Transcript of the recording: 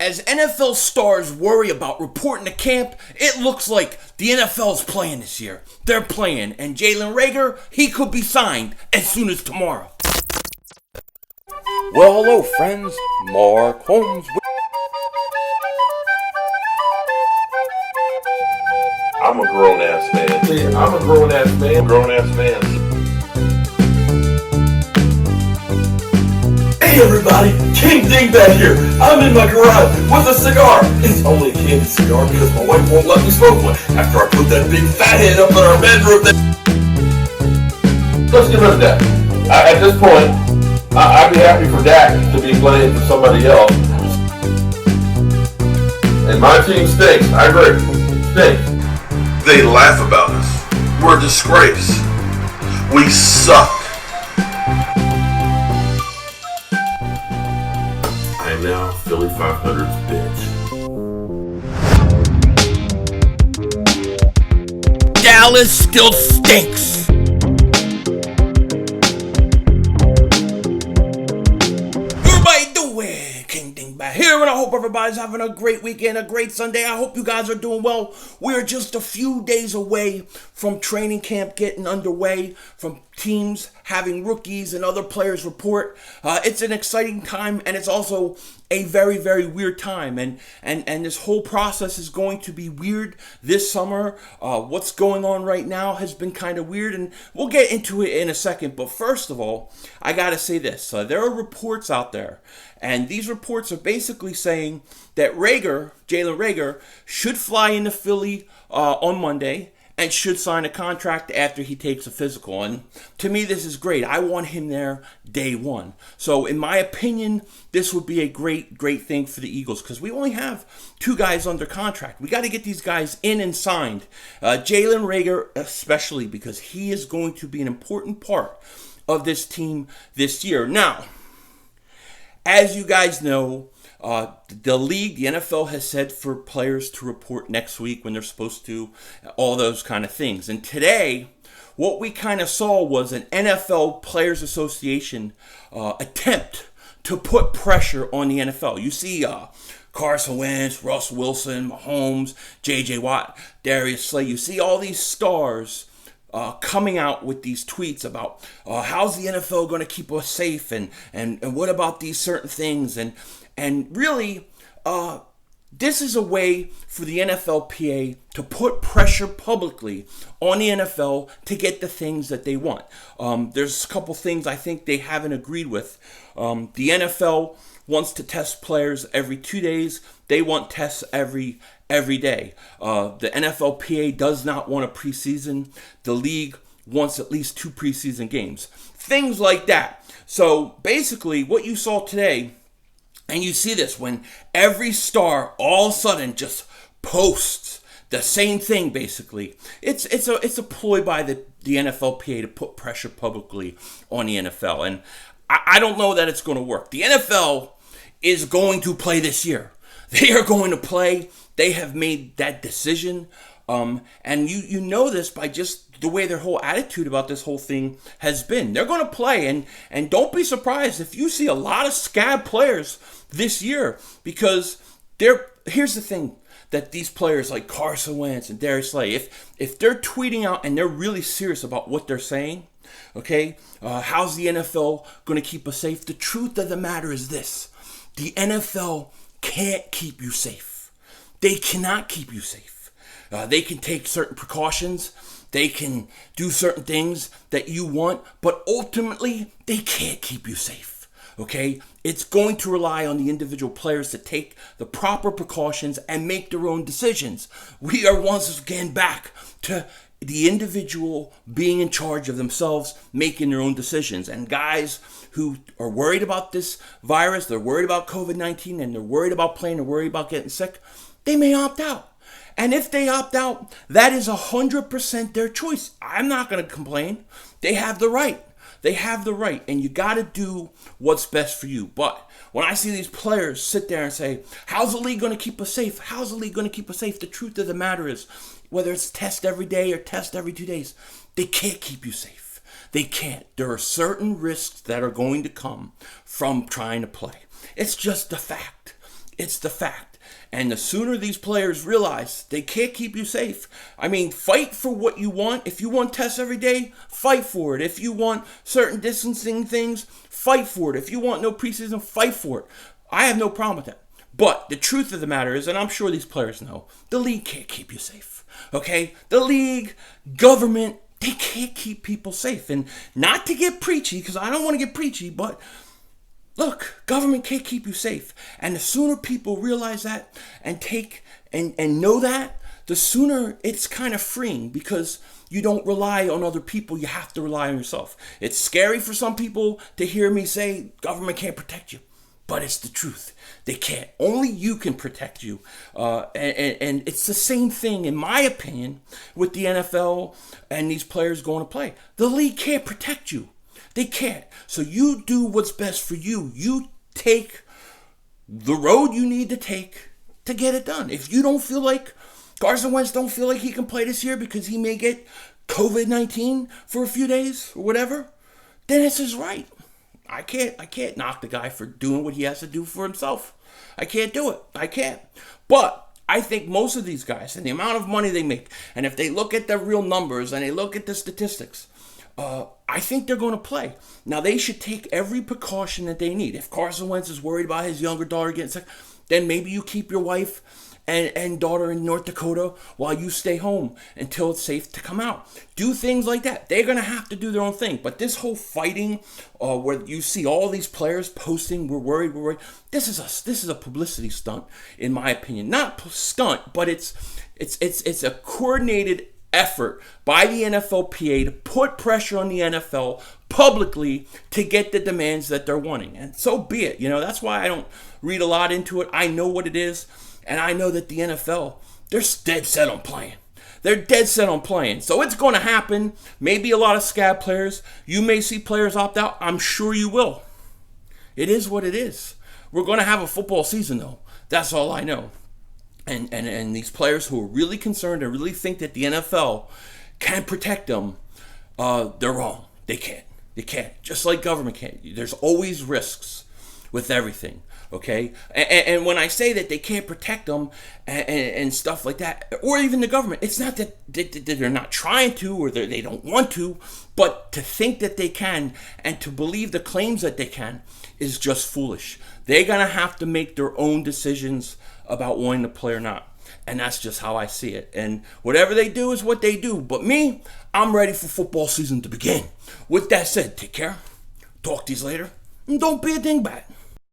As NFL stars worry about reporting to camp, it looks like the NFL's playing this year. They're playing, and Jalen Reagor, he could be signed as soon as tomorrow. Well, hello, friends. Mark Holmes. I'm a grown-ass man. I'm a grown-ass man. Grown-ass man. Hey everybody, King Dingbat here. I'm in my garage with a cigar. It's only a candy cigar because my wife won't let me smoke one after I put that big fat head up in our bedroom. Let's get rid of that. At this point, I'd be happy for Dak to be playing for somebody else. And my team stinks. I agree. Stinks. They laugh about us. We're a disgrace. We suck. I am now Philly 500's bitch. Dallas still stinks. Everybody doing? King Dingbat here, and I hope everybody's having a great weekend, a great Sunday. I hope you guys are doing well. We're just a few days away from training camp getting underway, from teams having rookies and other players report. It's an exciting time, and it's also a very, very weird time, and this whole process is going to be weird this summer. What's going on right now has been kind of weird, and we'll get into it in a second. But first of all, I gotta say this. There are reports out there, and these reports are basically saying that Jalen Reagor, should fly into Philly on Monday and should sign a contract after he takes a physical. And to me, this is great. I want him there day one. So in my opinion, this would be a great, great thing for the Eagles because we only have two guys under contract. We got to get these guys in and signed. Jalen Reagor especially, because he is going to be an important part of this team this year. Now, as you guys know, the league, the NFL has said for players to report next week when they're supposed to, all those kind of things. And today, what we kind of saw was an NFL Players Association attempt to put pressure on the NFL. You see Carson Wentz, Russ Wilson, Mahomes, J.J. Watt, Darius Slay. You see all these stars coming out with these tweets about how's the NFL going to keep us safe and what about these certain things and really this is a way for the NFLPA to put pressure publicly on the NFL to get the things that they want. There's a couple things I think they haven't agreed with. The NFL wants to test players every 2 days. They want tests every day. The NFLPA does not want a preseason. The league wants at least 2 preseason games. Things like that. So basically what you saw today, and you see this when every star all of a sudden just posts the same thing basically. It's a ploy by the NFLPA to put pressure publicly on the NFL. And I don't know that it's going to work. The NFL is going to play this year. They are going to play. They have made that decision. And you know this by just the way their whole attitude about this whole thing has been. They're going to play, and don't be surprised if you see a lot of scab players this year, because here's the thing that these players like Carson Wentz and Darius Slay, if they're tweeting out and they're really serious about what they're saying, okay, how's the NFL going to keep us safe? The truth of the matter is this: the NFL can't keep you safe. They cannot keep you safe. They can take certain precautions. They can do certain things that you want, but ultimately, they can't keep you safe, okay? It's going to rely on the individual players to take the proper precautions and make their own decisions. We are once again back to the individual being in charge of themselves, making their own decisions. And guys who are worried about this virus, they're worried about COVID-19, and they're worried about playing, they're worried about getting sick, they may opt out. And if they opt out, that is 100% their choice. I'm not going to complain. They have the right. They have the right. And you got to do what's best for you. But when I see these players sit there and say, how's the league going to keep us safe? How's the league going to keep us safe? The truth of the matter is, whether it's test every day or test every 2 days, they can't keep you safe. They can't. There are certain risks that are going to come from trying to play. It's just a fact. It's the fact. And the sooner these players realize they can't keep you safe, I mean, fight for what you want. If you want tests every day, fight for it. If you want certain distancing things, fight for it. If you want no preseason, fight for it. I have no problem with that. But the truth of the matter is, and I'm sure these players know, the league can't keep you safe. Okay? The league, government, they can't keep people safe. And not to get preachy, because I don't want to get preachy, but look, government can't keep you safe. And the sooner people realize that and take and know that, the sooner it's kind of freeing, because you don't rely on other people. You have to rely on yourself. It's scary for some people to hear me say government can't protect you, but it's the truth. They can't. Only you can protect you. And it's the same thing, in my opinion, with the NFL and these players going to play. The league can't protect you. They can't. So you do what's best for you. You take the road you need to take to get it done. If you don't feel like, Carson Wentz don't feel like he can play this year because he may get COVID-19 for a few days or whatever, then it's his right. I can't knock the guy for doing what he has to do for himself. I can't do it. I can't. But I think most of these guys, and the amount of money they make, and if they look at the real numbers and they look at the statistics, I think they're going to play. Now, they should take every precaution that they need. If Carson Wentz is worried about his younger daughter getting sick, then maybe you keep your wife and daughter in North Dakota while you stay home until it's safe to come out. Do things like that. They're going to have to do their own thing. But this whole fighting where you see all these players posting, we're worried, this is a publicity stunt, in my opinion. Not stunt, but it's a coordinated effort by the NFLPA to put pressure on the NFL publicly to get the demands that they're wanting. And so be it. That's why I don't read a lot into it. I know what it is. And I know that the NFL, they're dead set on playing. They're dead set on playing. So it's going to happen. Maybe a lot of scab players. You may see players opt out. I'm sure you will. It is what it is. We're going to have a football season, though. That's all I know. And these players who are really concerned and really think that the NFL can protect them, they're wrong. They can't. They can't. Just like government can't. There's always risks with everything. Okay, and when I say that they can't protect them and stuff like that, or even the government, it's not that they're not trying to or they don't want to, but to think that they can and to believe the claims that they can is just foolish. They're going to have to make their own decisions about wanting to play or not. And that's just how I see it. And whatever they do is what they do. But me, I'm ready for football season to begin. With that said, take care. Talk to you later. And don't be a dingbat.